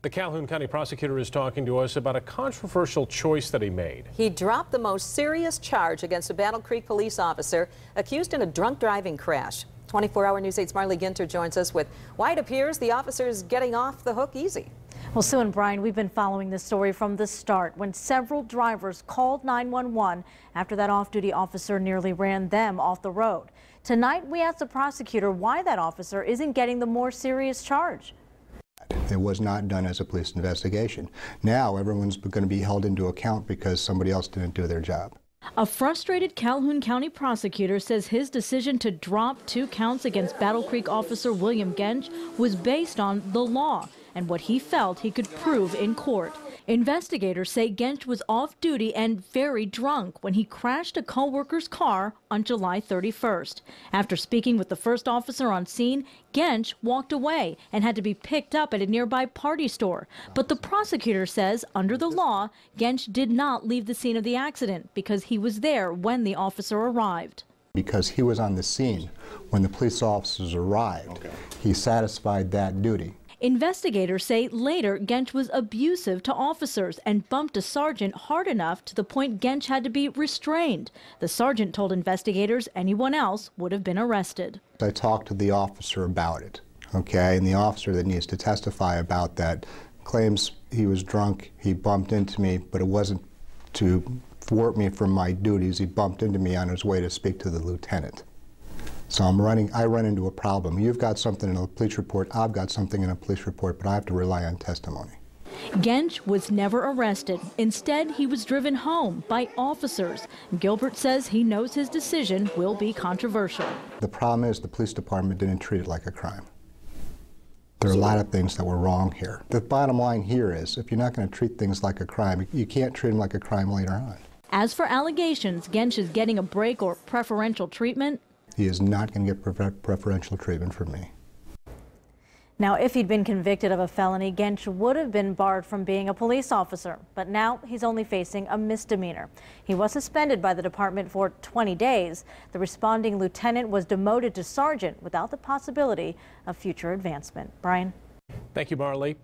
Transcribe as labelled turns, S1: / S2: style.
S1: The Calhoun County Prosecutor is talking to us about a controversial choice that he made.
S2: He dropped the most serious charge against a Battle Creek police officer accused in a drunk driving crash. 24-hour News 8's Marley Ginter joins us with why it appears the officer is getting off the hook easy.
S3: Well, Sue and Brian, we've been following this story from the start when several drivers called 911 after that off-duty officer nearly ran them off the road. Tonight, we asked the prosecutor why that officer isn't getting the more serious charge.
S4: It was not done as a police investigation. Now everyone's going to be held into account because somebody else didn't do their job.
S5: A frustrated Calhoun County prosecutor says his decision to drop 2 counts against Battle Creek officer William Gensch was based on the law and what he felt he could prove in court. Investigators say Gensch was off duty and very drunk when he crashed a co-worker's car on July 31st. After speaking with the first officer on scene, Gensch walked away and had to be picked up at a nearby party store. But the prosecutor says under the law, Gensch did not leave the scene of the accident because he was there when the officer arrived.
S4: Because he was on the scene when the police officers arrived, he satisfied that duty.
S5: Investigators say later Gensch was abusive to officers and bumped a sergeant hard enough to the point Gensch had to be restrained. The sergeant told investigators anyone else would have been arrested.
S4: I talked to the officer about it, and the officer that needs to testify about that claims he was drunk, he bumped into me, but it wasn't to thwart me from my duties. He bumped into me on his way to speak to the lieutenant. So I run into a problem. You've got something in a police report, I've got something in a police report, but I have to rely on testimony.
S5: Gensch was never arrested. Instead, he was driven home by officers. Gilbert says he knows his decision will be controversial.
S4: The problem is the police department didn't treat it like a crime. There are a lot of things that were wrong here. The bottom line here is if you're not going to treat things like a crime, you can't treat them like a crime later on.
S5: As for allegations Gensch is getting a break or preferential treatment,
S4: he is not going to get preferential treatment from me.
S3: Now, if he'd been convicted of a felony, Gensch would have been barred from being a police officer, but now he's only facing a misdemeanor. He was suspended by the department for 20 days. The responding lieutenant was demoted to sergeant without the possibility of future advancement. Brian?
S1: Thank you, Marley.